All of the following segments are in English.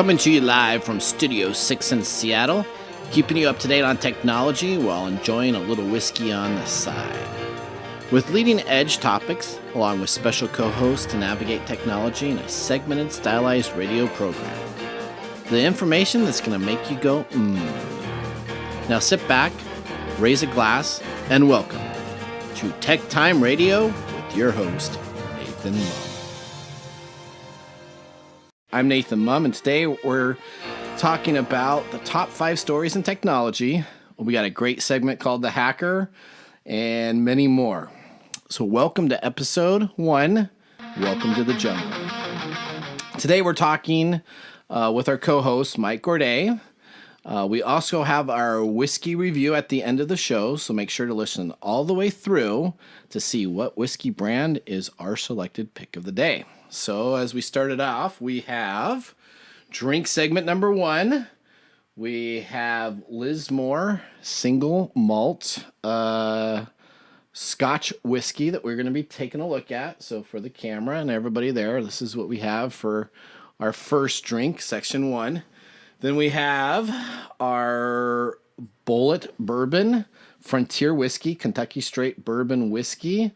Coming to you live from Studio 6 in Seattle, keeping you up to date on technology while enjoying a little whiskey on the side. With leading edge topics, along with special co-hosts to navigate technology in a segmented, stylized radio program. The information that's going to make you go, Now sit back, raise a glass, and welcome to TechTime Radio with your host, Nathan Mumm. I'm Nathan Mumm, and today we're talking about the top 5 stories in technology. We got a great segment called The Hacker and many more. So welcome to episode 1. Welcome to the jungle. Today we're talking with our co-host, Mike Gorday. We also have our whiskey review at the end of the show, so make sure to listen all the way through to see what whiskey brand is our selected pick of the day. So as we started off, we have drink segment number 1. We have Lismore single malt Scotch whiskey that we're going to be taking a look at. So for the camera and everybody there, this is what we have for our first drink, section 1. Then we have our Bullet Bourbon Frontier Whiskey, Kentucky Straight Bourbon Whiskey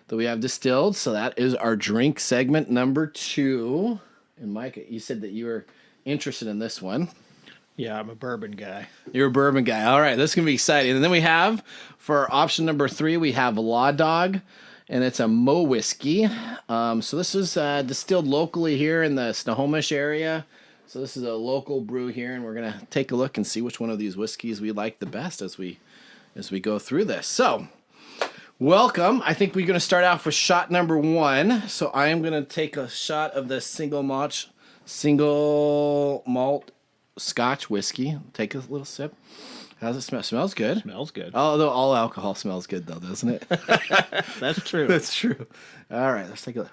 that we have distilled. So that is our drink segment number 2. And Mike, you said that you were interested in this one. Yeah, I'm a bourbon guy. You're a bourbon guy. All right, this is going to be exciting. And then we have, for option number 3, we have Law Dog, and it's a Mo whiskey. So this is distilled locally here in the Snohomish area. So this is a local brew here, and we're going to take a look and see which one of these whiskeys we like the best as we go through this. So, welcome. I think we're going to start off with shot number 1. So I am going to take a shot of the single malt Scotch whiskey. Take a little sip. How does it smell? Smells good. Smells good. Although all alcohol smells good, though, doesn't it? That's true. That's true. All right, let's take a look.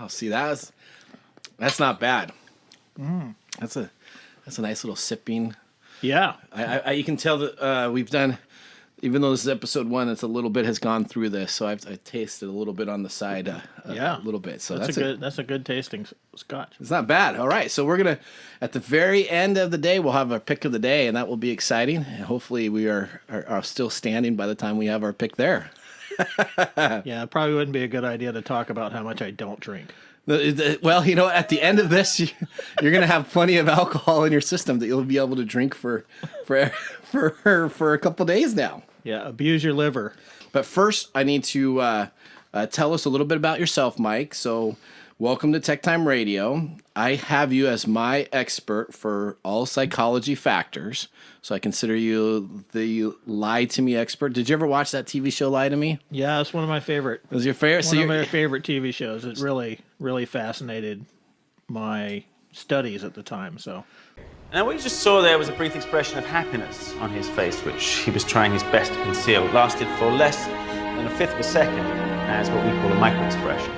Oh, see, that's not bad. That's a nice little sipping. Yeah. I you can tell that we've done, even though this is episode 1, it's a little bit has gone through this, so I've tasted a little bit on the side, a little bit. So that's a good tasting Scotch. It's not bad. All right, so we're gonna at the very end of the day we'll have our pick of the day, and that will be exciting. And hopefully we are still standing by the time we have our pick there. Yeah, it probably wouldn't be a good idea to talk about how much I don't drink. Well, at the end of this, you're going to have plenty of alcohol in your system that you'll be able to drink for a couple days now. Yeah, abuse your liver. But first, I need to tell us a little bit about yourself, Mike. So, welcome to TechTime Radio. I have you as my expert for all psychology factors. So I consider you the Lie to Me expert. Did you ever watch that TV show, Lie to Me? Yeah, it's one of my favorite. It was your favorite? One of my favorite TV shows. It really, really fascinated my studies at the time. So, Now what you just saw there was a brief expression of happiness on his face, which he was trying his best to conceal. It lasted for less than a fifth of a second, as what we call a micro-expression.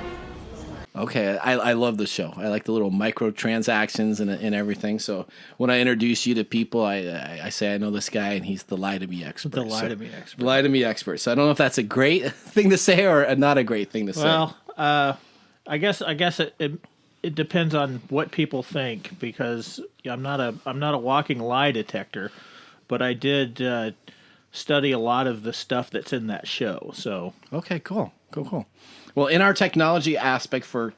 Okay, I love the show. I like the little microtransactions and everything. So when I introduce you to people, I say I know this guy, and he's the Lie to Me expert. The Lie to Me expert. Lie to Me expert. So I don't know if that's a great thing to say or not a great thing to say. Well, I guess it depends on what people think, because I'm not a walking lie detector, but I did study a lot of the stuff that's in that show. So okay, cool. Well, in our technology aspect for,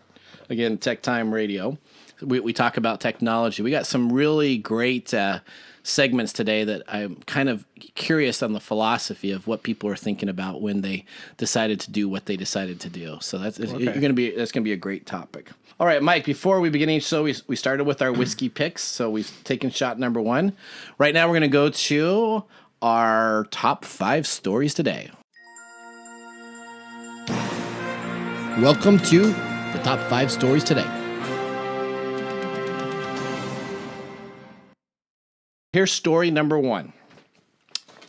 again, TechTime Radio, we talk about technology. We got some really great segments today that I'm kind of curious on the philosophy of what people are thinking about when they decided to do what they decided to do. So that's gonna be a great topic. All right, Mike, before we begin each show, we started with our whiskey picks. So we've taken shot number 1. Right now we're going to go to our top 5 stories today. Welcome to the top 5 stories today. Here's story number 1.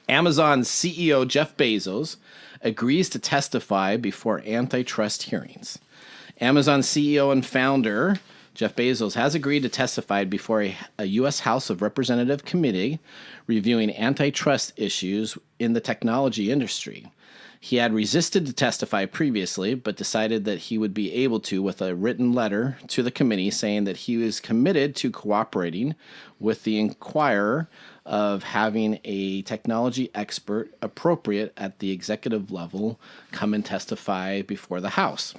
Amazon's CEO Jeff Bezos agrees to testify before antitrust hearings. Amazon CEO and founder Jeff Bezos has agreed to testify before a U.S. House of Representatives committee reviewing antitrust issues in the technology industry. He had resisted to testify previously, but decided that he would be able to with a written letter to the committee saying that he was committed to cooperating with the inquirer of having a technology expert appropriate at the executive level come and testify before the House.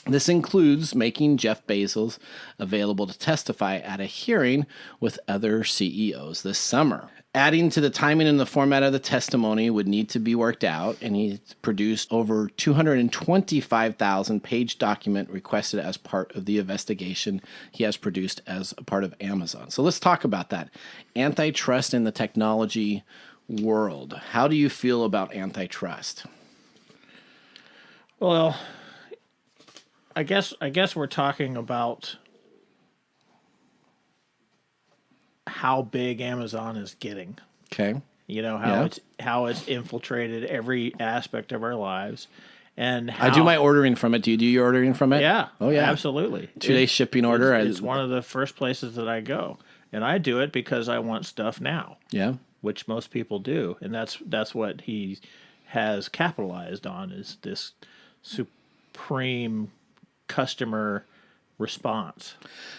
This includes making Jeff Bezos available to testify at a hearing with other CEOs this summer. Adding to the timing and the format of the testimony would need to be worked out, and he produced over 225,000 page document requested as part of the investigation he has produced as a part of Amazon. So let's talk about that. Antitrust in the technology world. How do you feel about antitrust? Well, I guess we're talking about how big Amazon is getting. Okay. You know, how it's infiltrated every aspect of our lives. And how, I do my ordering from it. Do you do your ordering from it? Yeah. Oh, yeah. Absolutely. 2-day shipping order. It's one of the first places that I go. And I do it because I want stuff now. Yeah. Which most people do. And that's what he has capitalized on, is this supreme customer response.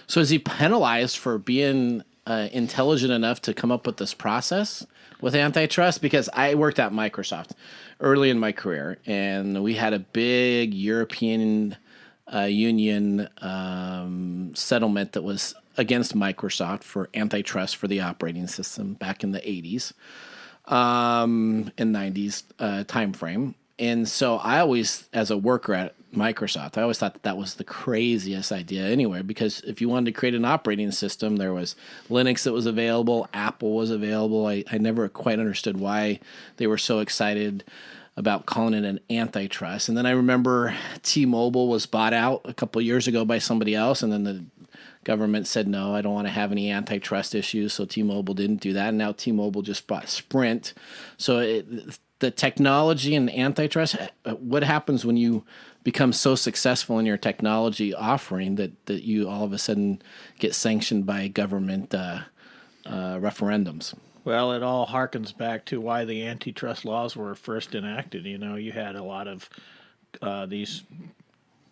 So is he penalized for being intelligent enough to come up with this process with antitrust? Because I worked at Microsoft early in my career, and we had a big European Union settlement that was against Microsoft for antitrust for the operating system back in the 80s and 90s time frame. And so I always, as a worker at Microsoft, I always thought that was the craziest idea anywhere, because if you wanted to create an operating system, there was Linux that was available, Apple was available. I never quite understood why they were so excited about calling it an antitrust. And then I remember T-Mobile was bought out a couple of years ago by somebody else, and then the government said, no, I don't want to have any antitrust issues, so T-Mobile didn't do that. And now T-Mobile just bought Sprint. So the technology and antitrust, what happens when you become so successful in your technology offering that you all of a sudden get sanctioned by government referendums? Well, it all harkens back to why the antitrust laws were first enacted. You know, you had a lot of these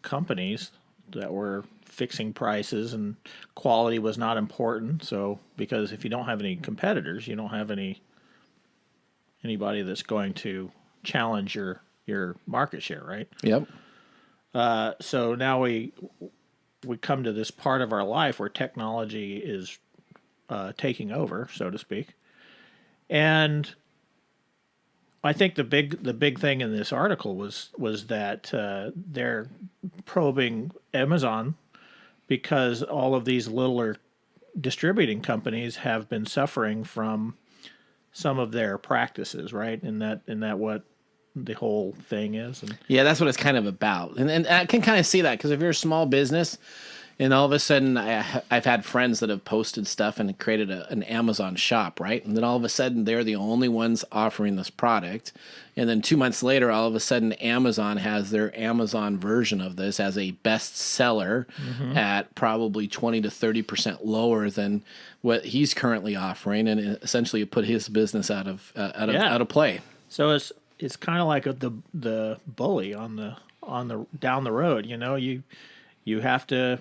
companies that were fixing prices, and quality was not important. So, because if you don't have any competitors, you don't have anybody that's going to challenge your market share, right? Yep. So now we come to this part of our life where technology is taking over, so to speak. And I think the big thing in this article was that they're probing Amazon because all of these littler distributing companies have been suffering from some of their practices, right? And that what the whole thing is. And yeah, that's what it's kind of about. And I can kind of see that, because if you're a small business and all of a sudden I've had friends that have posted stuff and created an Amazon shop, right? And then all of a sudden they're the only ones offering this product. And then 2 months later, all of a sudden Amazon has their Amazon version of this as a bestseller at probably 20 to 30% lower than what he's currently offering, and essentially put his business out of play. so it's kind of like the bully on the down the road. You know, you have to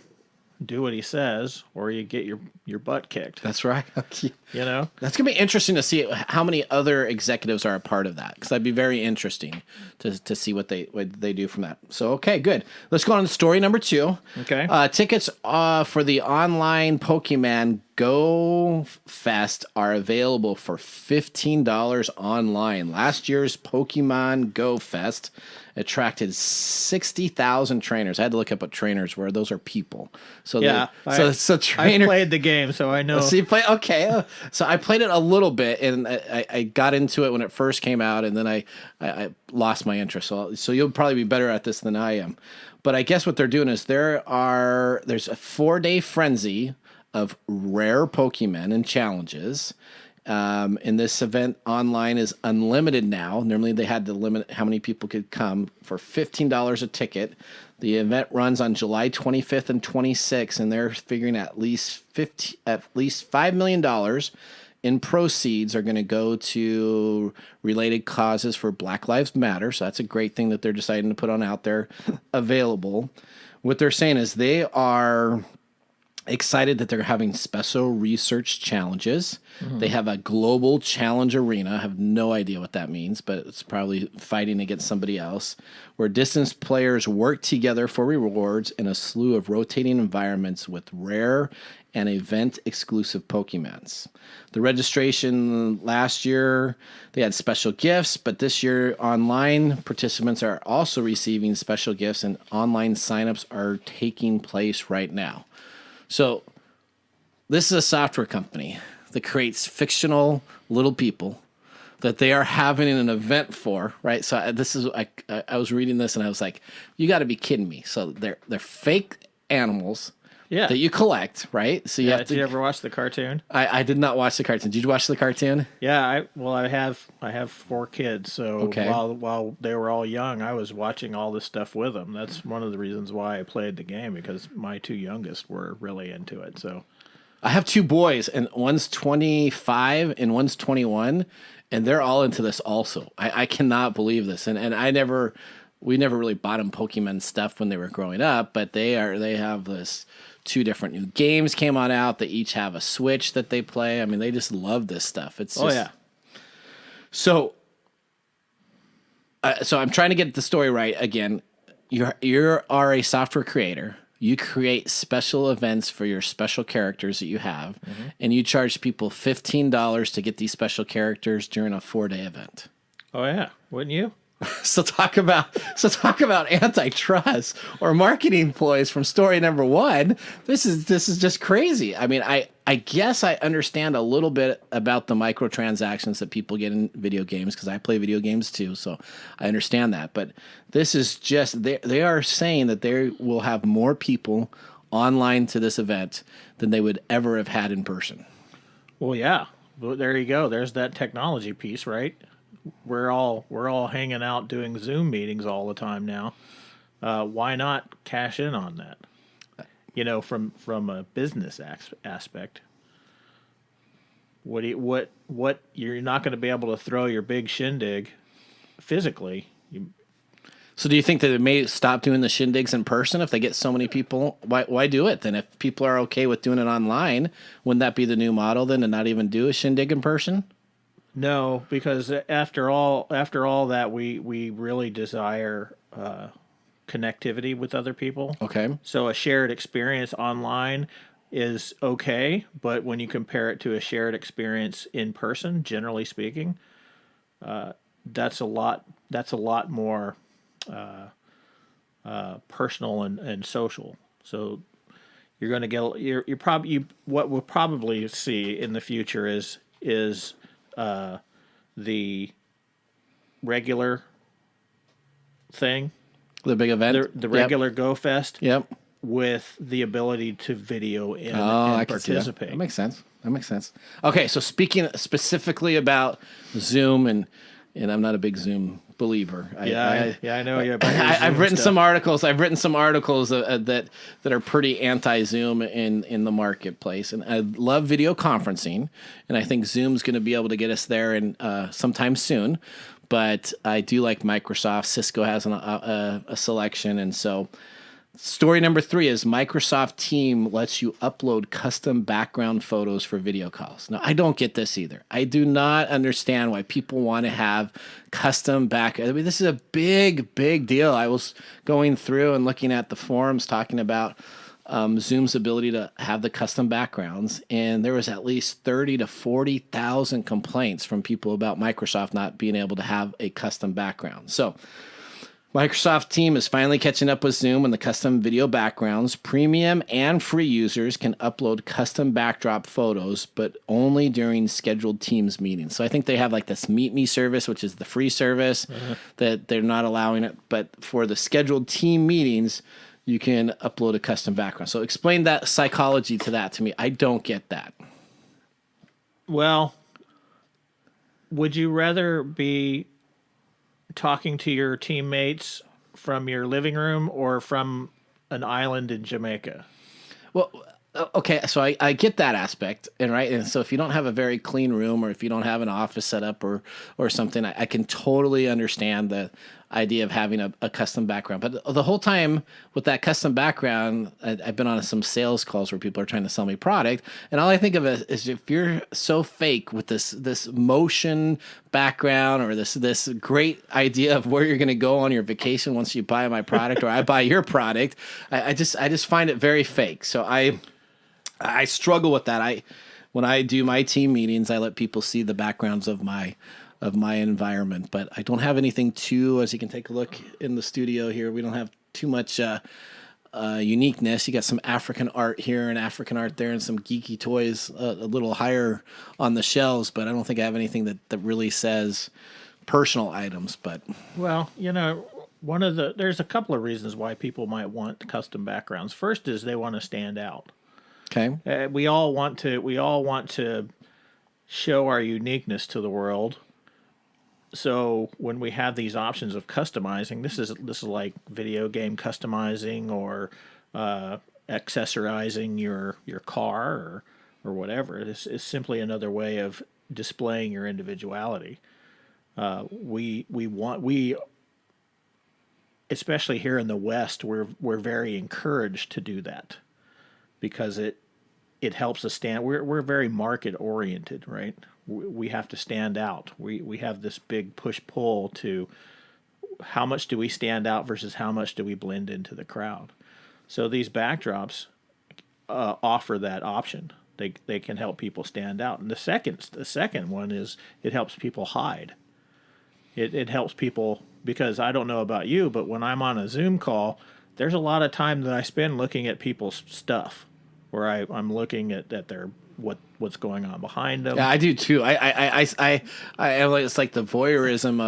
do what he says, or you get your butt kicked. That's right. You know, that's gonna be interesting to see how many other executives are a part of that, because that'd be very interesting to see what they do from that. So okay, good. Let's go on to story number 2. Okay. Tickets for the online Pokémon Go Fest are available for $15 online. Last year's Pokemon Go Fest attracted 60,000 trainers. I had to look up what trainers were. Those are people. So yeah, trainer. I played the game, so I know. So you play, okay. So I played it a little bit, and I got into it when it first came out, and then I lost my interest. So you'll probably be better at this than I am. But I guess what they're doing is there's a 4-day frenzy of rare Pokemon and challenges. And this event online is unlimited now. Normally they had to limit how many people could come for $15 a ticket. The event runs on July 25th and 26th, and they're figuring at least $5 million and proceeds are going to go to related causes for Black Lives Matter. So that's a great thing that they're deciding to put on out there available. What they're saying is they are excited that they're having special research challenges. They have a global challenge arena. I have no idea what that means, but it's probably fighting against somebody else, where distance players work together for rewards in a slew of rotating environments with rare and event-exclusive Pokemons. The registration last year, they had special gifts, but this year online, participants are also receiving special gifts, and online signups are taking place right now. So this is a software company that creates fictional little people that they are having an event for, right? So I was reading this and I was like, you got to be kidding me. So they're fake animals that you collect, right? So you have to. Did you ever watch the cartoon? I did not watch the cartoon. Did you watch the cartoon? Yeah, I have 4 kids, so Okay. while they were all young, I was watching all this stuff with them. That's one of the reasons why I played the game, because my 2 youngest were really into it. So I have 2 boys, and one's 25 and one's 21, and they're all into this also. I cannot believe this, and we never really bought them Pokemon stuff when they were growing up, but they have this 2 different new games came on out. They each have a Switch that they play. I mean, they just love this stuff. It's just, So I'm trying to get the story right again. You are a software creator. You create special events for your special characters that you have, and you charge people $15 to get these special characters during a 4-day event. Oh yeah, wouldn't you? So talk about antitrust or marketing ploys from story number 1. This is just crazy. I mean, I guess I understand a little bit about the microtransactions that people get in video games, because I play video games too, so I understand that. But this is just they are saying that they will have more people online to this event than they would ever have had in person. Well, yeah. Well, there you go. There's that technology piece, right? We're all hanging out doing Zoom meetings all the time now. Why not cash in on that? You know, from a business aspect. What you're not going to be able to throw your big shindig physically. So do you think that it may stop doing the shindigs in person if they get so many people? Why do it then? If people are okay with doing it online, wouldn't that be the new model then, to not even do a shindig in person? No, because after all that, we really desire connectivity with other people. Okay. So a shared experience online is okay, but when you compare it to a shared experience in person, generally speaking, that's a lot more personal and social. So you're going to get you're probably what we'll probably see in the future is the regular thing, The big event, the regular Go Fest, Yep. with the ability to video in I and can see that. participate. That makes sense. Okay, so speaking specifically about Zoom, and I'm not a big Zoom believer. I know. I've written some articles. That are pretty anti-Zoom in the marketplace, and I love video conferencing, and I think Zoom's going to be able to get us there in sometime soon. But I do like Microsoft. Cisco has a selection, and so. Story number 3 is Microsoft Team lets you upload custom background photos for video calls. Now, I don't get this either. I do not understand why people want to have custom I mean, this is a big, big deal. I was going through and looking at the forums talking about Zoom's ability to have the custom backgrounds, and there was at least 30 to 40,000 complaints from people about Microsoft not being able to have a custom background. So Microsoft Team is finally catching up with Zoom on the custom video backgrounds. Premium and free users can upload custom backdrop photos, but only during scheduled Teams meetings. So I think they have like this Meet Me service, which is the free service, that they're not allowing it. But for the scheduled team meetings, you can upload a custom background. So explain that psychology to me. I don't get that. Well, would you rather be talking to your teammates from your living room or from an island in Jamaica? Well, Okay, so I get that aspect, and so if you don't have a very clean room, or if you don't have an office set up, or something, I can totally understand the idea of having a custom background. But the whole time with that custom background, I've been on some sales calls where people are trying to sell me product, and all I think of is if you're so fake with this motion background, or this great idea of where you're going to go on your vacation once you buy my product or I buy your product, I just find it very fake. So I struggle with that. When I do my team meetings, I let people see the backgrounds of my environment, but I don't have anything too, as you can take a look in the studio here, we don't have too much uniqueness. You got some African art here and African art there, and some geeky toys a little higher on the shelves, but I don't think I have anything that really says personal items. But Well, there's a couple of reasons why people might want custom backgrounds. First is they want to stand out. okay, We all want to show our uniqueness to the world. So when we have these options of customizing, this is like video game customizing, or accessorizing your car, or whatever. This is simply another way of displaying your individuality. We especially here in the West, we're very encouraged to do that, because it helps us stand. We're very market oriented, right? We have to stand out. We have this big push-pull to how much do we stand out versus how much do we blend into the crowd. So these backdrops offer that option. They can help people stand out. And the second one is it helps people hide. It helps people, because I don't know about you, but when I'm on a Zoom call, there's a lot of time that I spend looking at people's stuff, where I'm looking at their what's going on behind them. yeah, I do too. I it's like the voyeurism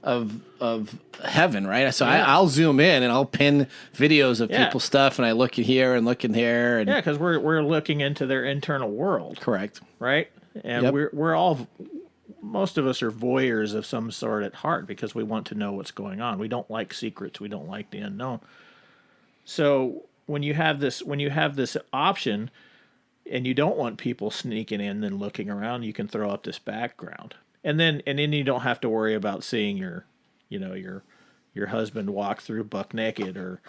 of heaven, right? So Yeah. I'll zoom in and I'll pin videos of people's stuff, and I look in here and look in there, and Yeah, because we're looking into their internal world, correct. right? And Yep. we're all, most of us are voyeurs of some sort at heart, because we want to know what's going on. We don't like secrets. We don't like the unknown. So when you have this option, and you don't want people sneaking in and looking around, you can throw up this background, and then you don't have to worry about seeing your husband walk through buck naked, or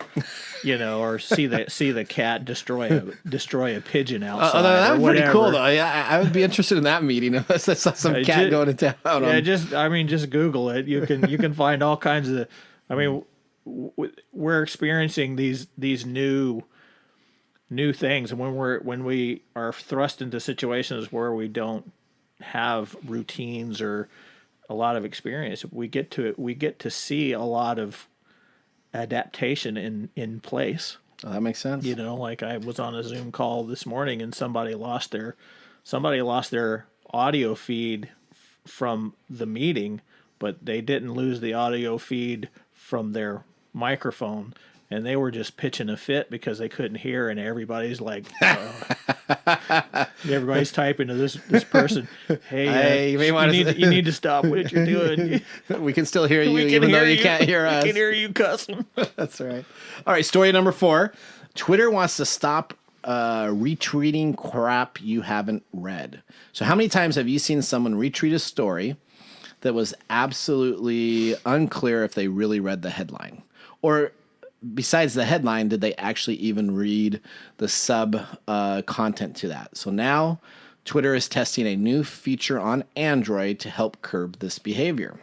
or see the cat destroy a pigeon outside. That would be pretty cool, whatever. though. Yeah, I would be interested in that meeting if I saw some cat going to town. Yeah, just Google it. You can find all kinds of. I mean, we're experiencing these new things, and when we are thrust into situations where we don't have routines or a lot of experience, we get to see a lot of adaptation in place. Oh, that makes sense. Like I was on a Zoom call this morning, and somebody lost their audio feed from the meeting, but they didn't lose the audio feed from their microphone, and they were just pitching a fit because they couldn't hear, and everybody's like, everybody's typing to this person, hey, you need to stop what you're doing. We can still hear you, We can even though hear you can't hear us. We can hear you cussing. That's right. All right, story number 4. Twitter wants to stop retweeting crap you haven't read. So how many times have you seen someone retweet a story that was absolutely unclear if they really read the headline? Or besides the headline, did they actually even read the sub content to that? So now Twitter is testing a new feature on Android to help curb this behavior.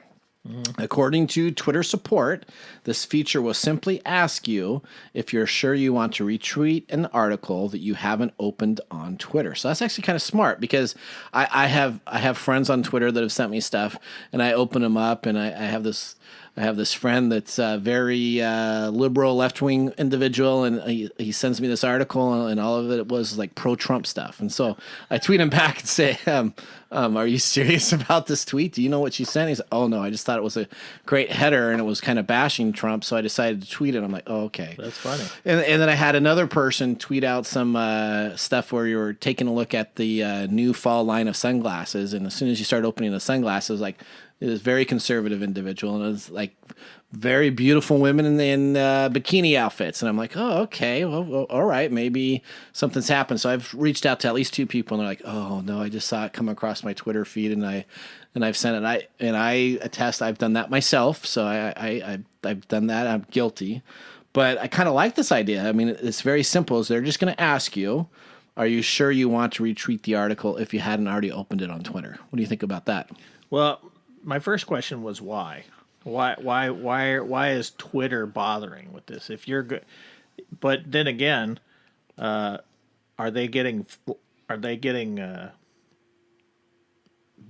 According to Twitter support, this feature will simply ask you if you're sure you want to retweet an article that you haven't opened on Twitter. So that's actually kind of smart, because I have friends on Twitter that have sent me stuff, and I open them up, and I have this friend that's a very liberal, left-wing individual, and he sends me this article, and all of it was like pro-Trump stuff. And so I tweet him back and say, are you serious about this tweet? Do you know what she sent? He's like, oh, no, I just thought it was a great header, and it was kind of bashing Trump, so I decided to tweet it. I'm like, oh, okay. That's funny. And then I had another person tweet out some stuff where you were taking a look at the new fall line of sunglasses, and as soon as you start opening the sunglasses, like, it was a very conservative individual, and it was like very beautiful women in bikini outfits. And I'm like, oh, okay, well, all right, maybe something's happened. So I've reached out to at least 2 people, and they're like, oh no, I just saw it come across my Twitter feed, and I've sent it. I attest I've done that myself. So I've done that. I'm guilty, but I kind of like this idea. I mean, it's very simple. Is they're just going to ask you, are you sure you want to retweet the article if you hadn't already opened it on Twitter? What do you think about that? Well, my first question was why? Why is Twitter bothering with this? If you're good, but then again, are they getting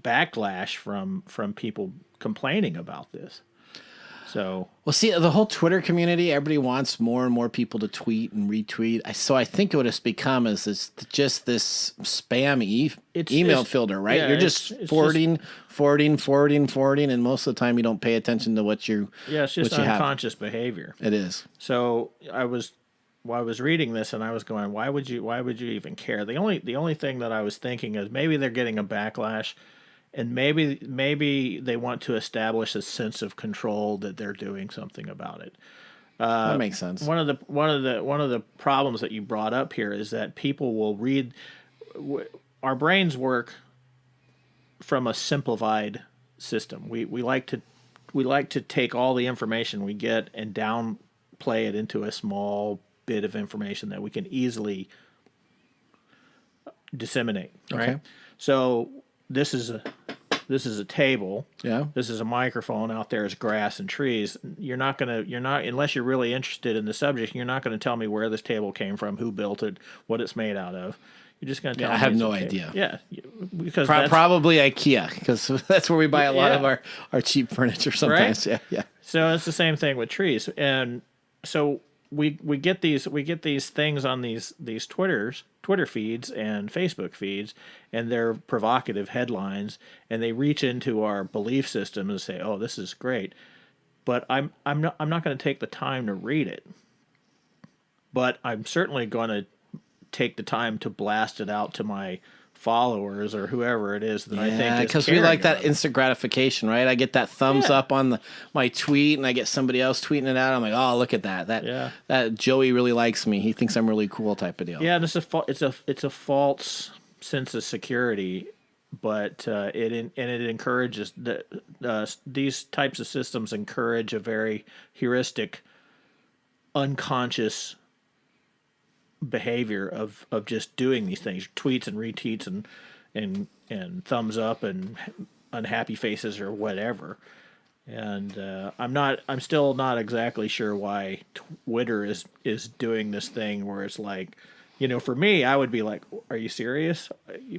backlash from people complaining about this? So, well, see, the whole Twitter community, everybody wants more and more people to tweet and retweet. So I think what it's become is just this spam email filter, right? Yeah, you're just forwarding, and most of the time you don't pay attention to what you it's just unconscious behavior. It is. So I was reading this and I was going, why would you even care? The only thing that I was thinking is maybe they're getting a backlash. And maybe they want to establish a sense of control that they're doing something about it. That makes sense. One of the problems that you brought up here is that people will read. Our brains work from a simplified system. We like to take all the information we get and downplay it into a small bit of information that we can easily disseminate. Right. Okay. So. This is a table. Yeah. This is a microphone. Out there is grass and trees. You're not unless you're really interested in the subject. You're not going to tell me where this table came from, who built it, what it's made out of. You're just going to tell me. I have no idea. Yeah, because probably IKEA, because that's where we buy a lot of our cheap furniture sometimes. Right? Yeah. So it's the same thing with trees, and so we get these things on these Twitter feeds and Facebook feeds, and they're provocative headlines, and they reach into our belief system and say, "Oh, this is great," but I'm not going to take the time to read it. But I'm certainly going to take the time to blast it out to my followers or whoever it is that I think is because we like that instant gratification, right? I get that thumbs up on my tweet, and I get somebody else tweeting it out. I'm like, oh, look at that! That Joey really likes me. He thinks I'm really cool, type of deal. Yeah, and it's a false sense of security, but it encourages these types of systems encourage a very heuristic, unconscious behavior of just doing these things, tweets and retweets and thumbs up and unhappy faces or whatever. And I'm still not exactly sure why Twitter is doing this thing where it's like, for me, I would be like, are you serious?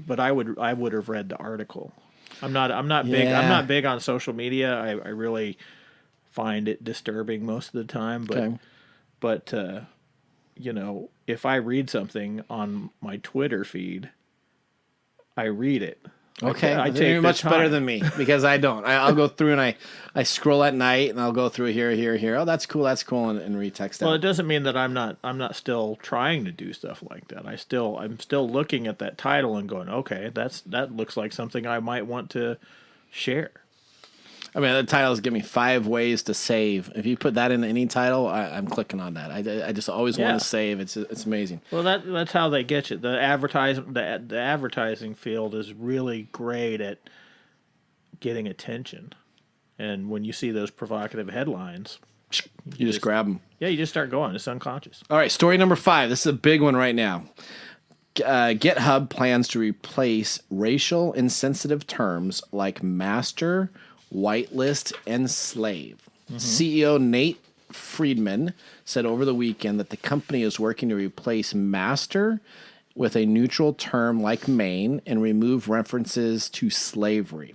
But I would have read the article. I'm not big on social media. I really find it disturbing most of the time, but if I read something on my Twitter feed, I read it. Okay, I take you're much better than me, because I don't. I'll go through and I scroll at night, and I'll go through here. Oh, that's cool, and retext that. Well, it doesn't mean that I'm not still trying to do stuff like that. I'm still looking at that title and going, okay, that looks like something I might want to share. I mean, the titles give me 5 ways to save. If you put that in any title, I'm clicking on that. I just always want to save. It's amazing. Well, that's how they get you. The advertising field is really great at getting attention, and when you see those provocative headlines, you just grab them. Yeah, you just start going. It's unconscious. All right, story number 5. This is a big one right now. GitHub plans to replace racial insensitive terms like master, whitelist, and slave. CEO Nate Friedman said over the weekend that the company is working to replace master with a neutral term like main and remove references to slavery.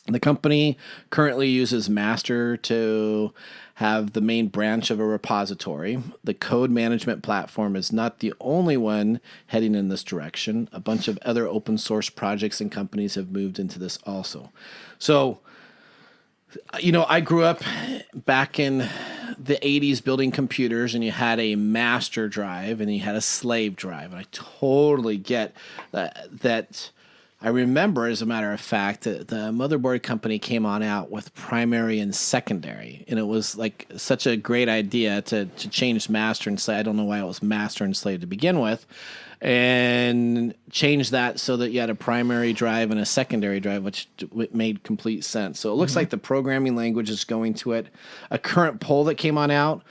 The company currently uses master to have the main branch of a repository. The code management platform is not the only one heading in this direction. A bunch of other open source projects and companies have moved into this also. So, I grew up back in the 80s building computers, and you had a master drive and you had a slave drive. And I totally get that I remember, as a matter of fact, the motherboard company came on out with primary and secondary, and it was like such a great idea to change master and slave. I don't know why it was master and slave to begin with, and change that so that you had a primary drive and a secondary drive, which made complete sense. So it looks like the programming language is going to it. A current poll that came on out,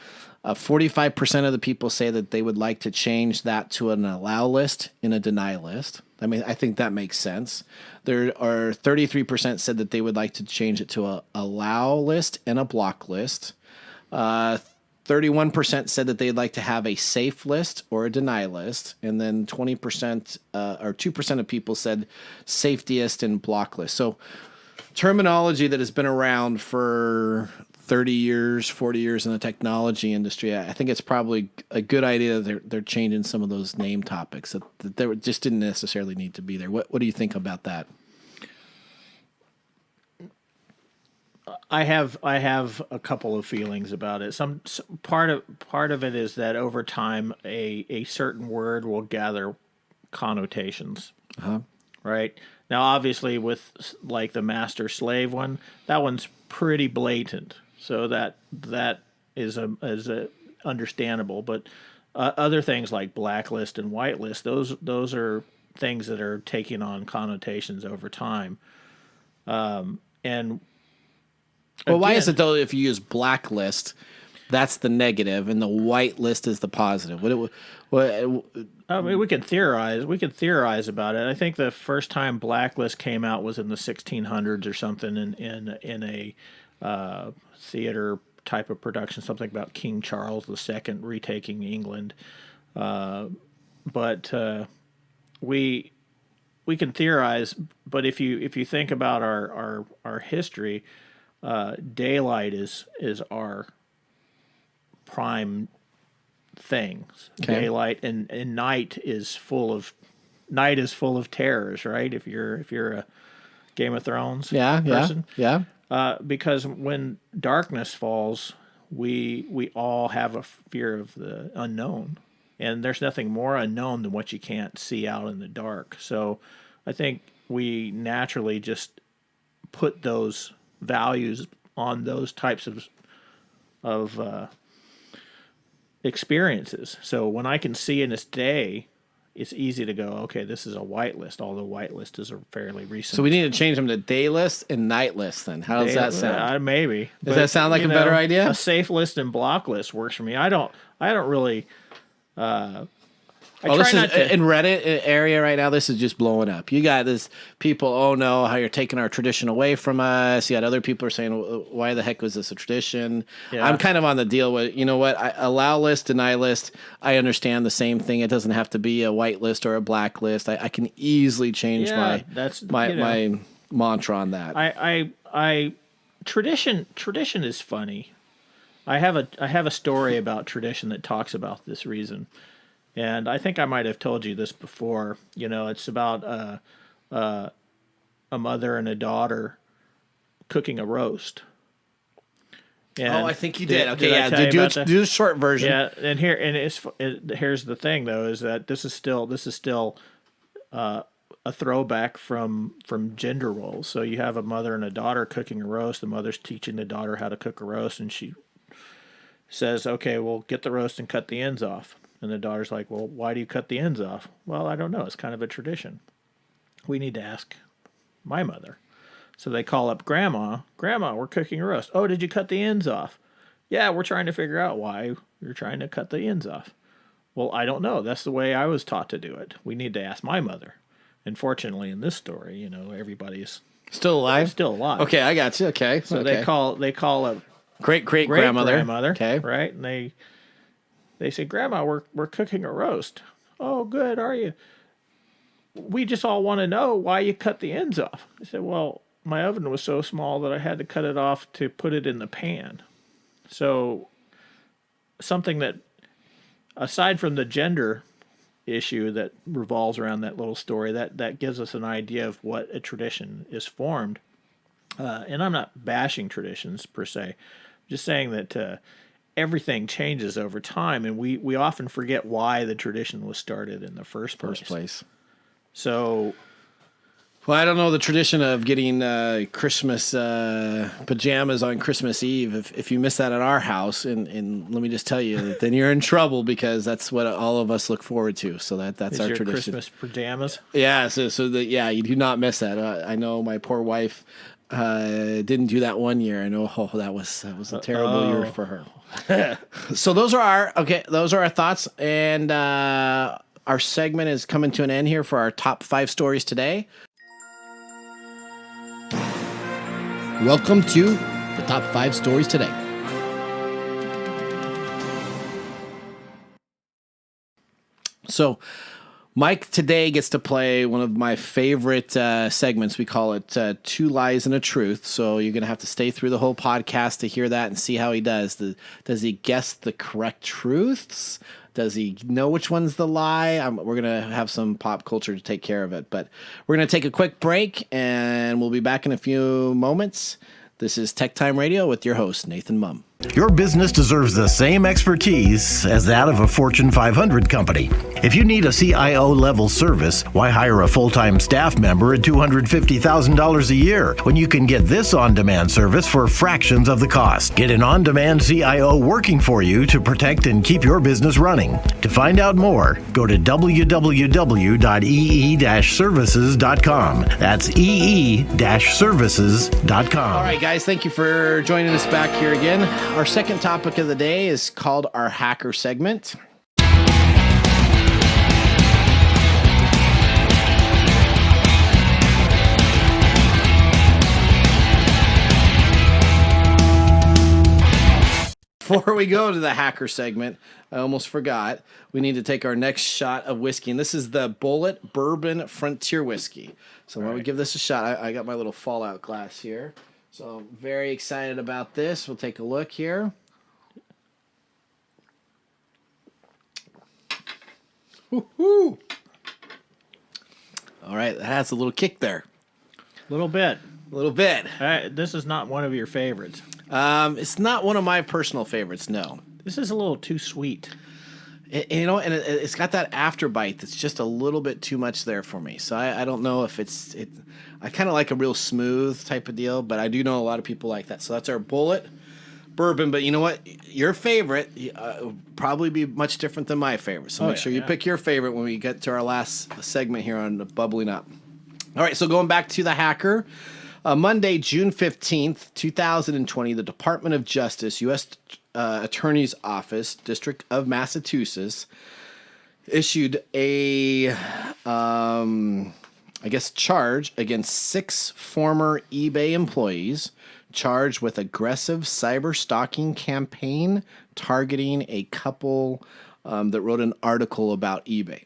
45% of the people say that they would like to change that to an allow list and a deny list. I mean, I think that makes sense. There are 33% said that they would like to change it to a allow list and a block list. 31% said that they'd like to have a safe list or a deny list. And then 20% or 2% of people said safetiest and block list. So terminology that has been around for 30 years, 40 years in the technology industry, I think it's probably a good idea that they're changing some of those name topics that they just didn't necessarily need to be there. What do you think about that? I have a couple of feelings about it. Some part of it is that over time a certain word will gather connotations. Right? Now obviously with like the master slave one, that one's pretty blatant. So that is a understandable, but other things like blacklist and whitelist, those are things that are taking on connotations over time. And well, why is it though? If you use blacklist, that's the negative, and the whitelist is the positive. I mean, we can theorize. We can theorize about it. I think the first time blacklist came out was in the 1600s or something, in a theater type of production, something about King Charles II retaking England. But we can theorize. But if you think about our history, daylight is our prime things. Okay. Daylight and night is full of terrors, right? If you're a Game of Thrones person. Yeah. Because when darkness falls, we all have a fear of the unknown, and there's nothing more unknown than what you can't see out in the dark. So I think we naturally just put those values on those types of experiences. So when I can see in this day, it's easy to go, okay, this is a whitelist, although whitelist is a fairly recent. So we need to change them to day list and night list then. How does that sound? Maybe. Does that sound like a better idea? A safe list and block list works for me. I don't really this is in Reddit area right now. This is just blowing up. You got this people, oh no, how you're taking our tradition away from us. You got other people are saying, why the heck was this a tradition? Yeah. I'm kind of on the deal with, you know what, allow list, deny list. I understand the same thing. It doesn't have to be a white list or a black list. I can easily change my mantra on that. I tradition is funny. I have a story about tradition that talks about this reason. And I think I might have told you this before. You know, it's about a mother and a daughter cooking a roast. And I think you did. Okay, yeah. Do the short version. Yeah, and here's the thing though, is that this is still a throwback from gender roles. So you have a mother and a daughter cooking a roast. The mother's teaching the daughter how to cook a roast, and she says, "Okay, well, get the roast and cut the ends off." And the daughter's like, well, why do you cut the ends off? Well, I don't know. It's kind of a tradition. We need to ask my mother. So they call up Grandma. Grandma, we're cooking a roast. Oh, did you cut the ends off? Yeah, we're trying to figure out why you're trying to cut the ends off. Well, I don't know. That's the way I was taught to do it. We need to ask my mother. And fortunately, in this story, you know, everybody's still alive. Still alive. Okay, I got you. Okay. So they call up great grandmother. Okay. Right? And they say, Grandma, we're cooking a roast. Oh, good, are you? We just all want to know why you cut the ends off. I said, well, my oven was so small that I had to cut it off to put it in the pan. So something that, aside from the gender issue that revolves around that little story, that gives us an idea of what a tradition is formed. And I'm not bashing traditions per se. I'm just saying that everything changes over time, and we often forget why the tradition was started in the first place. So Well, I don't know the tradition of getting Christmas pajamas on Christmas Eve. If you miss that at our house, and let me just tell you, then you're in trouble because that's what all of us look forward to. So that's our tradition. Christmas pajamas. Yeah. You do not miss that. I know my poor wife didn't do that one year. I know that was a terrible year for her. So those are our thoughts, and our segment is coming to an end here for our top 5 stories today. Welcome to the top 5 stories today. So, Mike today gets to play one of my favorite segments. We call it 2 Lies and a Truth. So you're going to have to stay through the whole podcast to hear that and see how he does. Does he guess the correct truths? Does he know which one's the lie? We're going to have some pop culture to take care of it. But we're going to take a quick break, and we'll be back in a few moments. This is TechTime Radio with your host, Nathan Mumm. Your business deserves the same expertise as that of a Fortune 500 company. If you need a CIO-level service, why hire a full-time staff member at $250,000 a year when you can get this on-demand service for fractions of the cost? Get an on-demand CIO working for you to protect and keep your business running. To find out more, go to www.ee-services.com. That's ee-services.com. All right, guys, thank you for joining us back here again. Our second topic of the day is called our hacker segment. Before we go to the hacker segment, I almost forgot, we need to take our next shot of whiskey. And this is the Bullet Bourbon Frontier Whiskey. So why don't we give this a shot? I got my little Fallout glass here. So I'm very excited about this. We'll take a look here. Woo-hoo. All right, that has a little kick there. A little bit. This is not one of your favorites. It's not one of my personal favorites, no. This is a little too sweet. It's got that afterbite that's just a little bit too much there for me. So I don't know if I kind of like a real smooth type of deal, but I do know a lot of people like that. So that's our Bullet Bourbon. But you know what? Your favorite probably be much different than my favorite. So make sure you pick your favorite when we get to our last segment here on Bubbling Up. All right, so going back to the hacker. Monday, June 15th, 2020, the Department of Justice, U.S. Attorney's Office, District of Massachusetts, issued a, charge against 6 former eBay employees charged with aggressive cyberstalking campaign targeting a couple that wrote an article about eBay.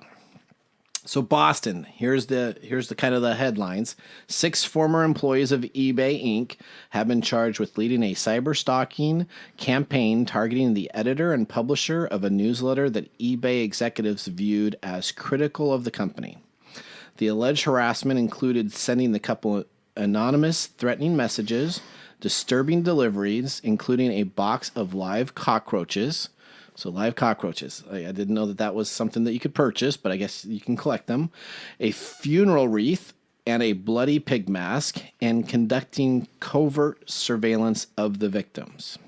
So Boston, here's the kind of the headlines. 6 former employees of eBay Inc. have been charged with leading a cyberstalking campaign targeting the editor and publisher of a newsletter that eBay executives viewed as critical of the company. The alleged harassment included sending the couple anonymous threatening messages, disturbing deliveries, including a box of live cockroaches. So live cockroaches. I didn't know that was something that you could purchase, but I guess you can collect them. A funeral wreath and a bloody pig mask, and conducting covert surveillance of the victims.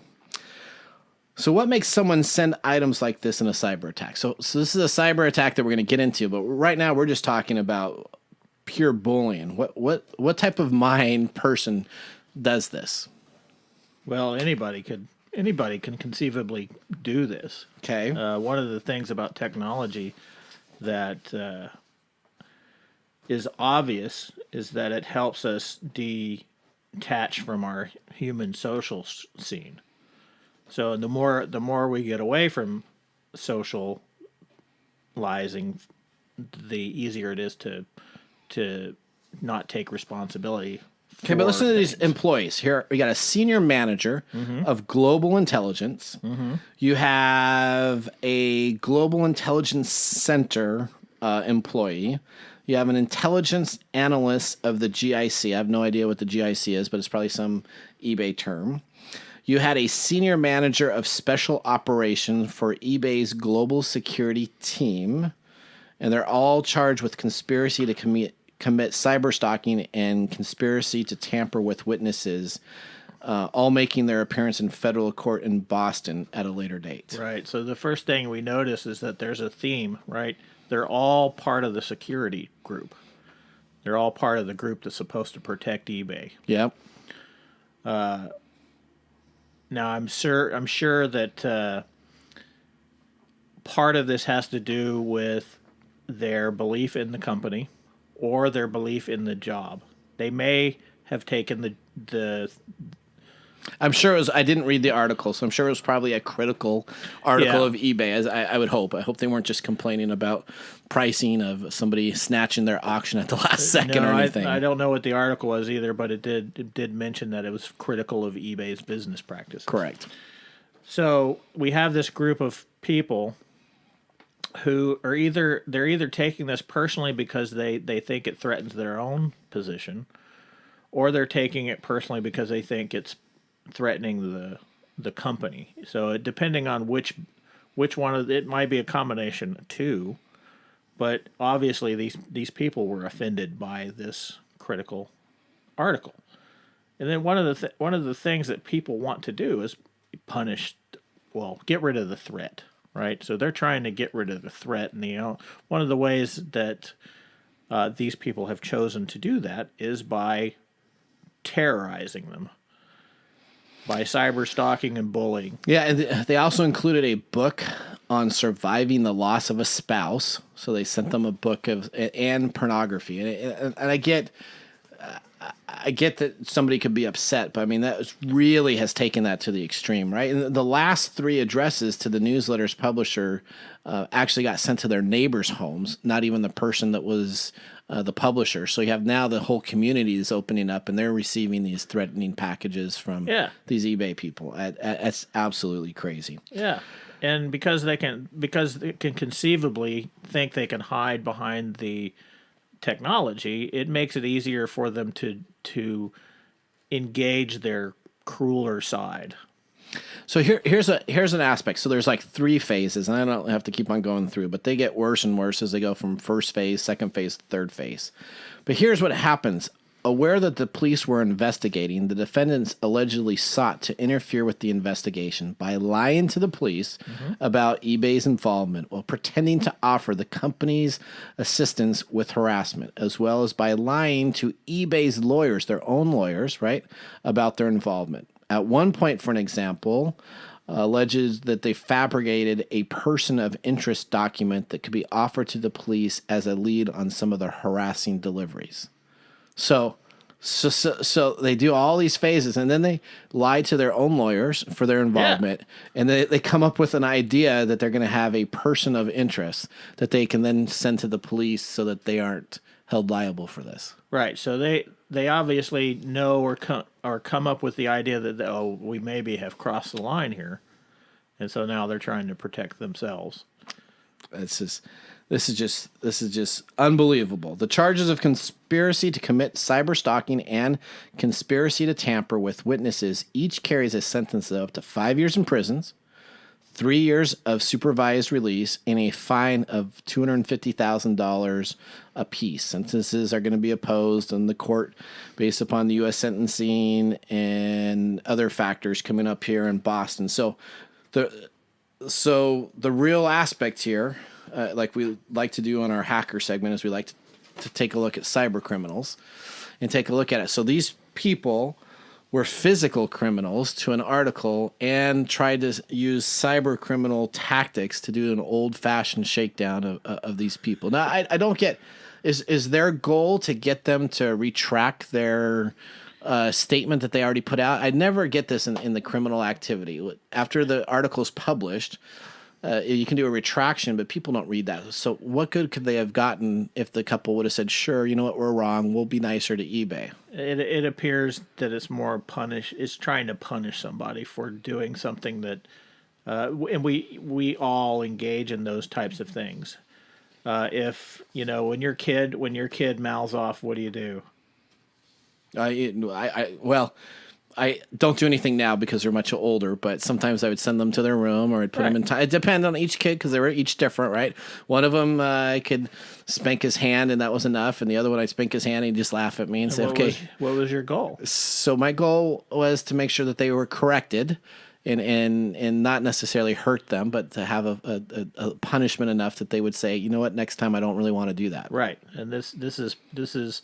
So what makes someone send items like this in a cyber attack? So this is a cyber attack that we're going to get into, but right now we're just talking about pure bullying. What type of mind person does this? Well, anybody can conceivably do this. Okay. One of the things about technology that is obvious is that it helps us detach from our human social scene. So the more we get away from socializing, the easier it is to not take responsibility. Okay, but listen to these employees. Here, we got a senior manager of global intelligence. You have a global intelligence center employee. You have an intelligence analyst of the GIC. I have no idea what the GIC is, but it's probably some eBay term. You had a senior manager of special operations for eBay's global security team, and they're all charged with conspiracy to commit cyberstalking and conspiracy to tamper with witnesses, all making their appearance in federal court in Boston at a later date. Right. So the first thing we notice is that there's a theme, right? They're all part of the security group. They're all part of the group that's supposed to protect eBay. Yep. Now I'm sure that part of this has to do with their belief in the company or their belief in the job. They may have taken the I'm sure it was. I didn't read the article, so I'm sure it was probably a critical article of eBay. As I would hope. I hope they weren't just complaining about pricing of somebody snatching their auction at the last second or anything. I don't know what the article was either, but it did mention that it was critical of eBay's business practices. Correct. So we have this group of people who are either taking this personally because they think it threatens their own position, or they're taking it personally because they think it's threatening the company. So depending on which one of it might be a combination of two, but obviously these people were offended by this critical article. And then one of the things that people want to do is get rid of the threat, right? So they're trying to get rid of the threat, and one of the ways that these people have chosen to do that is by terrorizing them, by cyberstalking and bullying. Yeah, and they also included a book on surviving the loss of a spouse. So they sent them a book and pornography, and I get that somebody could be upset, but I mean that really has taken that to the extreme, right? And the last 3 addresses to the newsletter's publisher actually got sent to their neighbors' homes, not even the person that was the publisher. So you have now the whole community is opening up, and they're receiving these threatening packages from these eBay people. That's absolutely crazy. Yeah, and because they can conceivably think they can hide behind the technology, it makes it easier for them to engage their crueler side. So here's an aspect. So there's like 3 phases, and I don't have to keep on going through, but they get worse and worse as they go from first phase, second phase, third phase. But here's what happens. Aware that the police were investigating, the defendants allegedly sought to interfere with the investigation by lying to the police about eBay's involvement while pretending to offer the company's assistance with harassment, as well as by lying to eBay's lawyers, their own lawyers, right, about their involvement. At one point, for an example, alleges that they fabricated a person of interest document that could be offered to the police as a lead on some of their harassing deliveries. So they do all these phases, and then they lie to their own lawyers for their involvement, and they come up with an idea that they're going to have a person of interest that they can then send to the police so that they aren't held liable for this. Right. So they obviously know or come up with the idea that we maybe have crossed the line here, and so now they're trying to protect themselves. This is just unbelievable. The charges of conspiracy to commit cyberstalking and conspiracy to tamper with witnesses each carries a sentence of up to 5 years in prison, 3 years of supervised release, and a fine of $250,000 apiece. Sentences are going to be opposed in the court based upon the U.S. sentencing and other factors coming up here in Boston. So the real aspect here, like we like to do on our hacker segment, is we like to take a look at cyber criminals and take a look at it. So these people were physical criminals to an article and tried to use cyber criminal tactics to do an old-fashioned shakedown of these people. Now, I don't get, is their goal to get them to retract their statement that they already put out? I never get this in the criminal activity. After the article's published, you can do a retraction, but people don't read that. So what good could they have gotten if the couple would have said, sure, you know what, we're wrong, we'll be nicer to eBay? It appears that it's more it's trying to punish somebody for doing something that, and we all engage in those types of things. If, when your kid mouths off, what do you do? Well, I don't do anything now because they're much older, but sometimes I would send them to their room or I'd put them in time. It depended on each kid because they were each different, right? One of them, I could spank his hand and that was enough. And the other one, I'd spank his hand and he'd just laugh at me and say, okay. What was your goal? So my goal was to make sure that they were corrected and not necessarily hurt them, but to have a punishment enough that they would say, you know what, next time I don't really want to do that. Right. And this is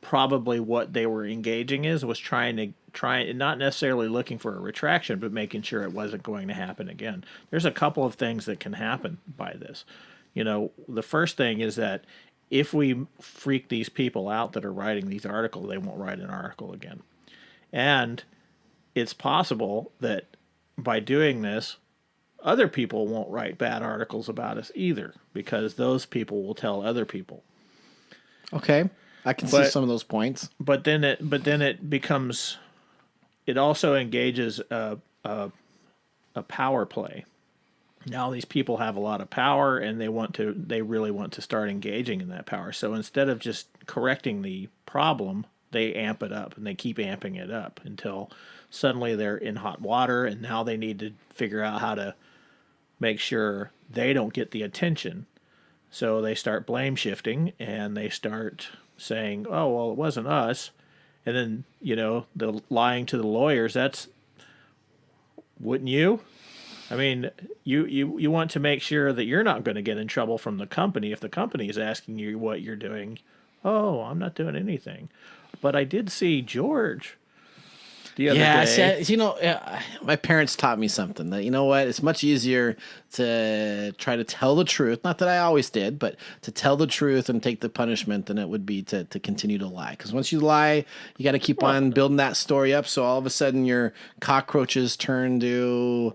probably what they were engaging was trying, not necessarily looking for a retraction, but making sure it wasn't going to happen again. There's a couple of things that can happen by this. The first thing is that if we freak these people out that are writing these articles, they won't write an article again. And it's possible that by doing this, other people won't write bad articles about us either, because those people will tell other people. Okay. I can see some of those points. But then it becomes, it also engages a power play. Now these people have a lot of power and they really want to start engaging in that power. So instead of just correcting the problem, they amp it up and they keep amping it up until suddenly they're in hot water and now they need to figure out how to make sure they don't get the attention. So they start blame shifting and they start saying, oh, well, it wasn't us. And then, the lying to the lawyers, wouldn't you? I mean, you want to make sure that you're not going to get in trouble from the company if the company is asking you what you're doing. Oh, I'm not doing anything. But I did see George the other day. Yeah, my parents taught me something that, you know what, it's much easier to try to tell the truth. Not that I always did, but to tell the truth and take the punishment than it would be to continue to lie. Because once you lie, you got to keep on building that story up. So all of a sudden your cockroaches turn to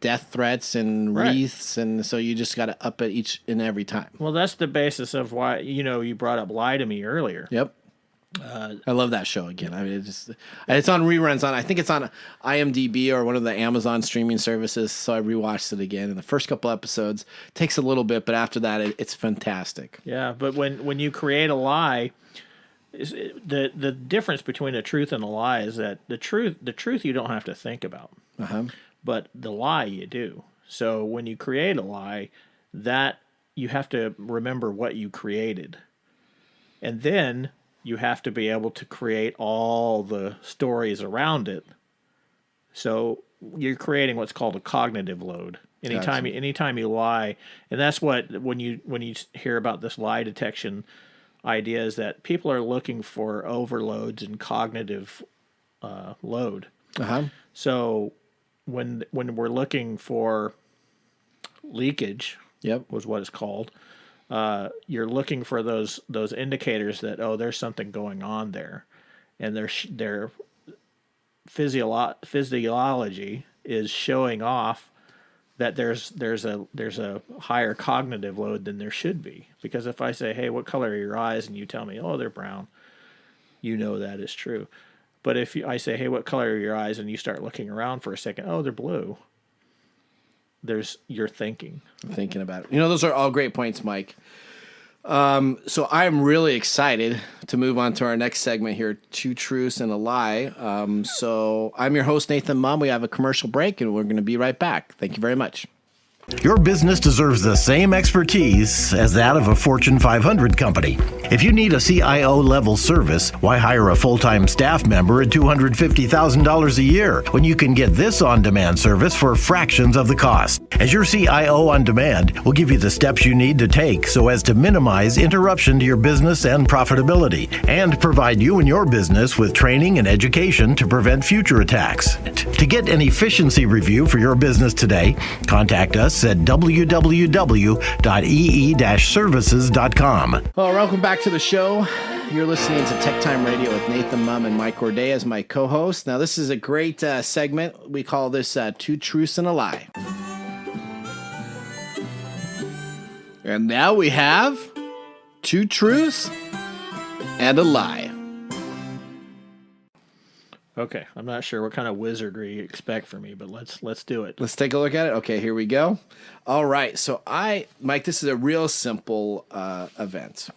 death threats and wreaths. And so you just got to up it each and every time. Well, that's the basis of why, you brought up Lie to Me earlier. Yep. I love that show again. I mean, it's on reruns I think it's on IMDb or one of the Amazon streaming services. So I rewatched it again. And the first couple episodes takes a little bit, but after that, it's fantastic. Yeah, but when you create a lie, the difference between a truth and a lie is that the truth you don't have to think about, but the lie you do. So when you create a lie, that you have to remember what you created, and then you have to be able to create all the stories around it. So you're creating what's called a cognitive load. Anytime you lie, and that's what when you hear about this lie detection idea is that people are looking for overloads in cognitive load. So when we're looking for leakage, was what it's called. You're looking for those indicators that there's something going on there, and their physiology is showing off that there's a higher cognitive load than there should be. Because if I say, hey, what color are your eyes, and you tell me, oh, they're brown, that is true. But if I say, hey, what color are your eyes, and you start looking around for a second, oh, they're blue. You're thinking about it. Those are all great points, Mike. So I'm really excited to move on to our next segment here, Two Truths and a Lie. So I'm your host, Nathan Mumm. We have a commercial break, and we're going to be right back. Thank you very much. Your business deserves the same expertise as that of a Fortune 500 company. If you need a CIO-level service, why hire a full-time staff member at $250,000 a year when you can get this on-demand service for fractions of the cost? As your CIO on demand will give you the steps you need to take so as to minimize interruption to your business and profitability, and provide you and your business with training and education to prevent future attacks. To get an efficiency review for your business today, contact us at www.ee-services.com. Well, welcome back to the show. You're listening to TechTime Radio with Nathan Mumm and Mike Gorday as my co-host. Now, this is a great segment. We call this Two Truths and a Lie. And now we have Two Truths and a Lie. Okay, I'm not sure what kind of wizardry you expect from me, but let's do it. Let's take a look at it. Okay, here we go. All right, so Mike, this is a real simple event.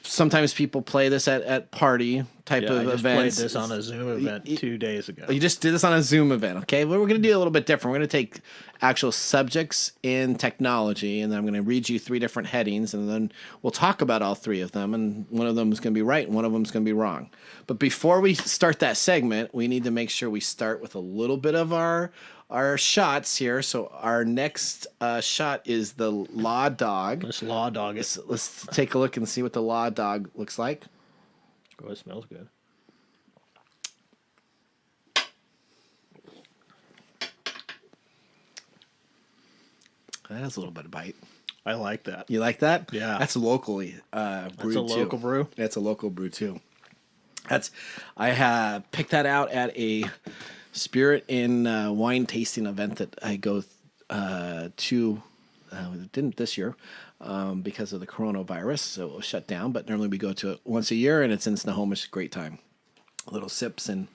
Sometimes people play this at party type Yeah, of I just events. played this on a Zoom event 2 days ago. You just did this on a Zoom event, okay? Well, we're going to do a little bit different. We're going to take actual subjects in technology, and then I'm going to read you 3 different headings, and then we'll talk about all 3 of them, and one of them is going to be right, and one of them is going to be wrong. But before we start that segment, we need to make sure we start with a little bit of our shots here. So our next shot is the Law Dog. Let's Law Dog it. Let's take a look and see what the Law Dog looks like. Oh, it smells good. That has a little bit of bite. I like that. You like that? Yeah. That's locally brewed That's a local brew? That's a local brew too. I have picked that out at a spirit in wine tasting event that I go to. Didn't this year because of the coronavirus, so it was shut down. But normally we go to it once a year, and it's in Snohomish. Great time. Little sips, and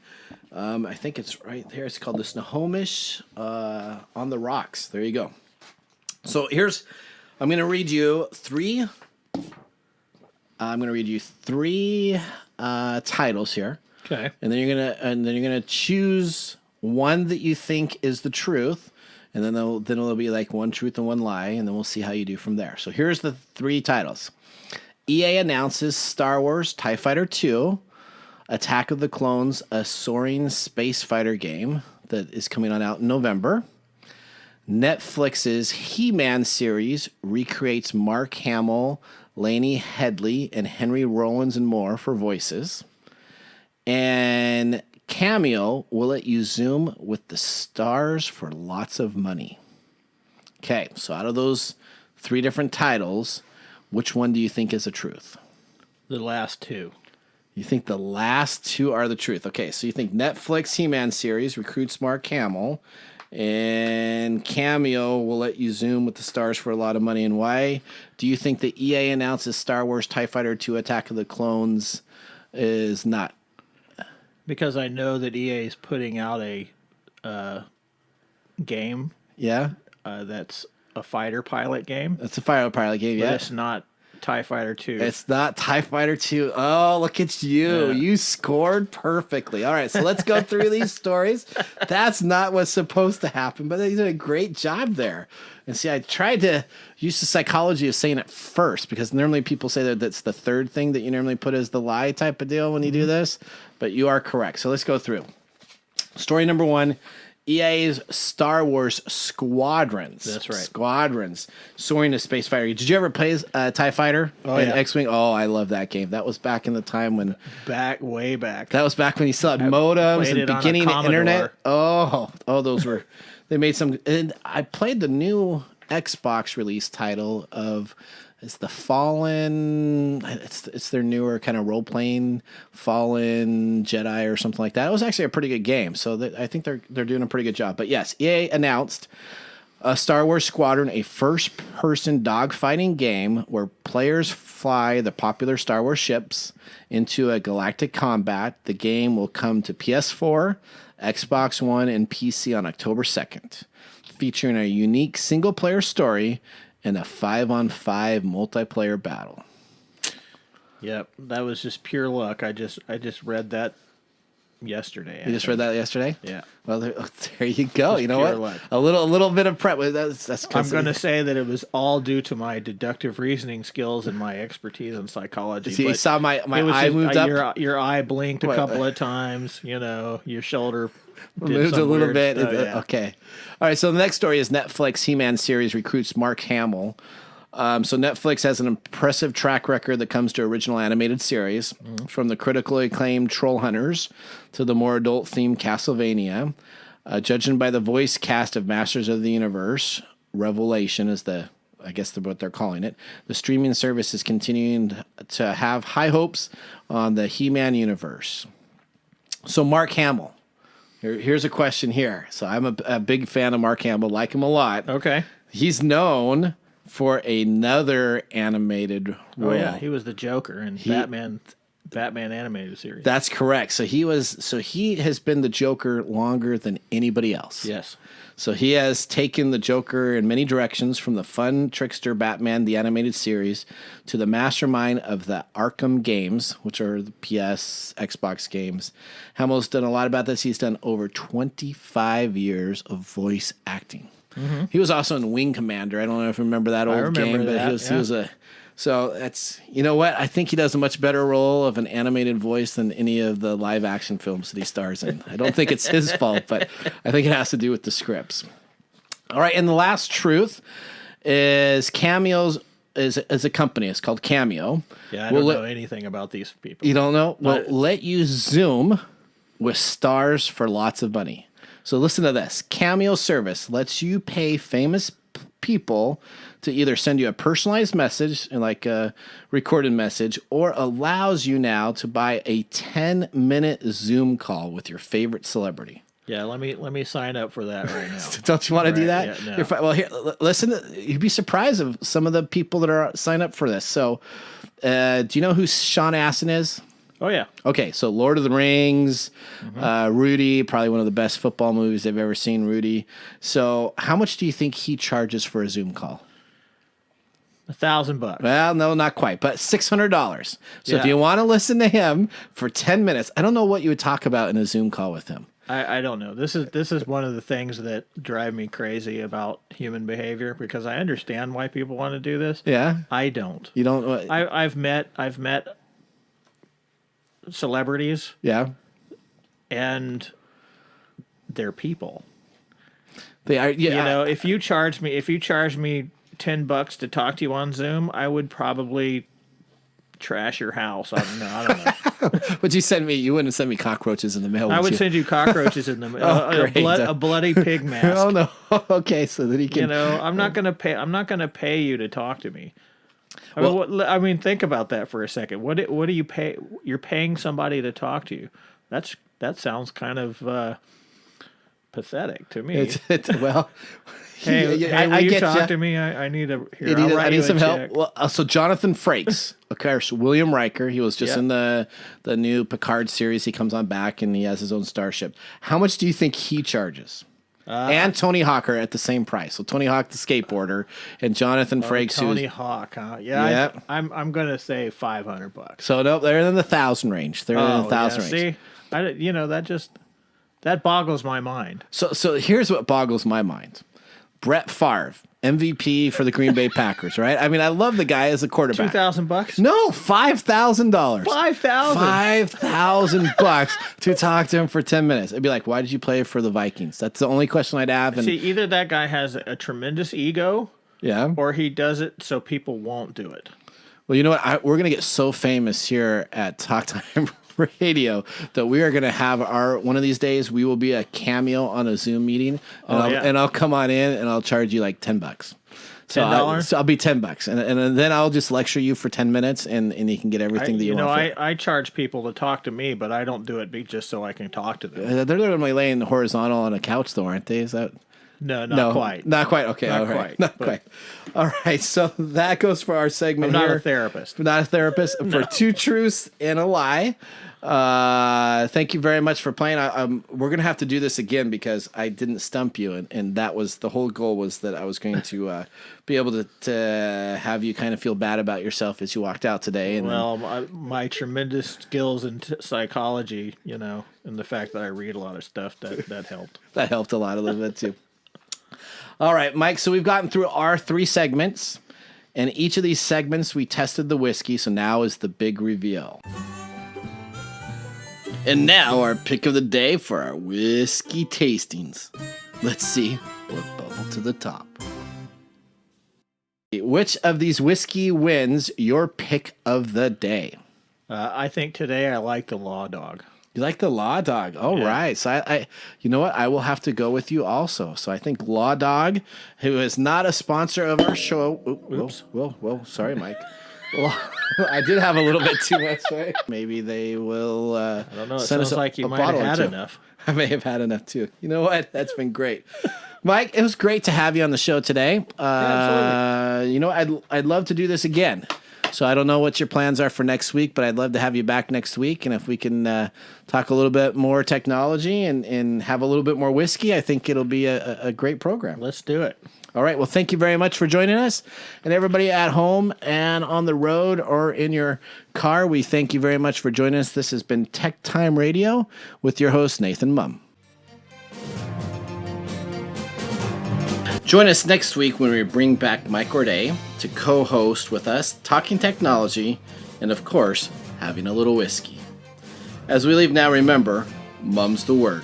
I think it's right there. It's called the Snohomish on the Rocks. There you go. So I'm going to read you 3. I'm going to read you 3 titles here. Okay. And then you're gonna choose one that you think is the truth, and then it'll be like 1 truth and 1 lie, and then we'll see how you do from there. So here's the 3 titles. EA announces Star Wars TIE Fighter 2, Attack of the Clones, a soaring space fighter game that is coming out in November. Netflix's He-Man series recreates Mark Hamill, Lainey Headley, and Henry Rollins and more for voices. And Cameo will let you zoom with the stars for lots of money. Okay, so out of those 3 different titles, which one do you think is the truth? The last 2. You think the last 2 are the truth. Okay, so you think Netflix He-Man series recruits Mark Hamill, and Cameo will let you zoom with the stars for a lot of money. And why do you think the EA announces Star Wars TIE Fighter 2 Attack of the Clones is not? Because I know that EA is putting out a game. Yeah? That's a fighter pilot game. That's a fighter pilot game, But yeah? it's not TIE Fighter 2. It's not TIE Fighter 2. Oh, look at you. Yeah. You scored perfectly. All right, so let's go through these stories. That's not what's supposed to happen, but you did a great job there. And see, I tried to use the psychology of saying it first, because normally people say that that's the 3rd thing that you normally put as the lie type of deal when you do this, but you are correct. So let's go through. Story number 1. EA's Star Wars Squadrons. That's right. Squadrons. Soaring to space fighter. Did you ever play TIE Fighter and yeah. X-Wing? Oh, I love that game. That was back in the time when... Way back. That was back when you still had modems played and it on a beginning of internet. Commodore. Oh, those were... They made some... And I played the new Xbox release title of... It's the Fallen. It's their newer kind of role playing Fallen Jedi or something like that. It was actually a pretty good game, so I think they're doing a pretty good job. But yes, EA announced a Star Wars Squadron, a first person dogfighting game where players fly the popular Star Wars ships into a galactic combat. The game will come to PS4, Xbox One, and PC on October 2nd, featuring a unique single player story and a 5-on-5 multiplayer battle. Yep, that was just pure luck. I just read that yesterday. You just read that yesterday? Yeah. Well, there you go. Just You know pure what? luck. A little bit of prep. That's I'm going to say that it was all due to my deductive reasoning skills and my expertise in psychology. See, you but saw my it was eye just- moved up. Your eye blinked a What? couple of times. Your shoulder did Moved a some little weird bit. stuff, yeah. Okay. All right. So the next story is Netflix He-Man series recruits Mark Hamill. So Netflix has an impressive track record that comes to original animated series, from the critically acclaimed Troll Hunters to the more adult-themed Castlevania. Judging by the voice cast of Masters of the Universe, Revelation is what they're calling it. The streaming service is continuing to have high hopes on the He-Man universe. So Mark Hamill. Here's a question here. So I'm a big fan of Mark Hamill, like him a lot. Okay. He's known for another animated role. Oh yeah, he was the Joker in Batman animated series. That's correct. So he has been the Joker longer than anybody else. Yes. So he has taken the Joker in many directions, from the fun trickster Batman, the animated series, to the mastermind of the Arkham games, which are the PS, Xbox games. Hamill's done a lot about this. He's done over 25 years of voice acting. Mm-hmm. He was also in Wing Commander. I don't know if you remember that old game, but he was a... So that's, you know what? I think he does a much better role of an animated voice than any of the live action films that he stars in. I don't think it's his fault, but I think it has to do with the scripts. All right. And the last truth is Cameo's is a company. It's called Cameo. Yeah, I don't know anything about these people. You don't know? Well, let you Zoom with stars for lots of money. So listen to this. Cameo service lets you pay famous people to either send you a personalized message, like a recorded message, or allows you now to buy a 10-minute Zoom call with your favorite celebrity. Yeah, let me sign up for that right now. Don't you want to do that? Yeah, no. Well, here, listen. You'd be surprised of some of the people that are sign up for this. So, do you know who Sean Astin is? Oh, yeah. Okay, so Lord of the Rings, Rudy, probably one of the best football movies I've ever seen, Rudy. So how much do you think he charges for a Zoom call? $1,000. Well, no, not quite, but $600. So if you want to listen to him for 10 minutes, I don't know what you would talk about in a Zoom call with him. I don't know. This is one of the things that drive me crazy about human behavior, because I understand why people want to do this. Yeah? I don't. You don't? I've met celebrities. Yeah. And they're people. They are. Yeah. You know, if you charge me $10 to talk to you on Zoom, I would probably trash your house. I don't know. Would you send me? You wouldn't send me cockroaches in the mail. I would you? send you cockroaches in the mail. A bloody pig mask. Oh no. Okay, so that he can. You know, I'm not gonna pay you to talk to me. I mean, think about that for a second. What do you pay? You're paying somebody to talk to you. That sounds kind of pathetic to me. Well, hey, will you talk to me? I need some help. Well, so Jonathan Frakes, of course, William Riker. He was just in the new Picard series. He comes on back and he has his own starship. How much do you think he charges? And Tony Hawk are at the same price. So Tony Hawk, the skateboarder, and Jonathan Frakes. Tony Hawk, huh? Yeah. I'm gonna say $500. So no, they're in the 1,000 range. They're in the 1,000 range. See, that boggles my mind. So here's what boggles my mind. Brett Favre, MVP for the Green Bay Packers, right? I mean, I love the guy as a quarterback. $2,000? No, $5,000. $5,000. $5,000 to talk to him for 10 minutes. I'd be like, why did you play for the Vikings? That's the only question I'd have. And see, either that guy has a tremendous ego, or he does it so people won't do it. Well, you know what? We're going to get so famous here at TalkTime Radio that we are going to have one of these days, we will be a cameo on a Zoom meeting, and I'll come on in and I'll charge you like $10. So I'll be $10, and then I'll just lecture you for 10 minutes, and you can get everything that you want. I charge people to talk to me, but I don't do it just so I can talk to them. They're normally laying horizontal on a couch, though, aren't they? Is that? No, not quite. Not quite. Okay, not quite. All right, so that goes for our segment. I'm not a therapist. Not a therapist. For two truths and a lie. Thank you very much for playing. We're gonna have to do this again because I didn't stump you, and that was the whole goal, was that I was going to be able to have you kind of feel bad about yourself as you walked out today. And my tremendous skills in psychology, and the fact that I read a lot of stuff, that helped. That helped a little bit too. All right, Mike. So we've gotten through our 3 segments, and each of these segments we tested the whiskey. So now is the big reveal. And now our pick of the day for our whiskey tastings. Let's see what bubbled to the top. Which of these whiskey wins your pick of the day? I think today I like the Law Dog. You like the Law Dog? Oh, yeah. Right. So I, you know what? I will have to go with you also. So I think Law Dog, who is not a sponsor of our show. Oops. Whoa. Sorry, Mike. Well, I did have a little bit too much, right? Maybe they will I don't know. It sounds like you might have had enough. I may have had enough too. You know what? That's been great. Mike, it was great to have you on the show today. Absolutely. I'd love to do this again. So I don't know what your plans are for next week, but I'd love to have you back next week. And if we can talk a little bit more technology and have a little bit more whiskey, I think it'll be a great program. Let's do it. All right. Well, thank you very much for joining us. And everybody at home and on the road or in your car, we thank you very much for joining us. This has been TechTime Radio with your host, Nathan Mumm. Join us next week when we bring back Mike Gorday to co-host with us, talking technology, and of course, having a little whiskey. As we leave now, remember, Mumm's the word.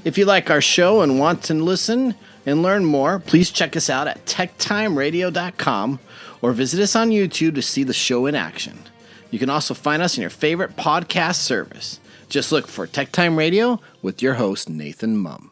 If you like our show and want to listen and learn more, please check us out at techtimeradio.com or visit us on YouTube to see the show in action. You can also find us in your favorite podcast service. Just look for TechTime Radio with your host, Nathan Mumm.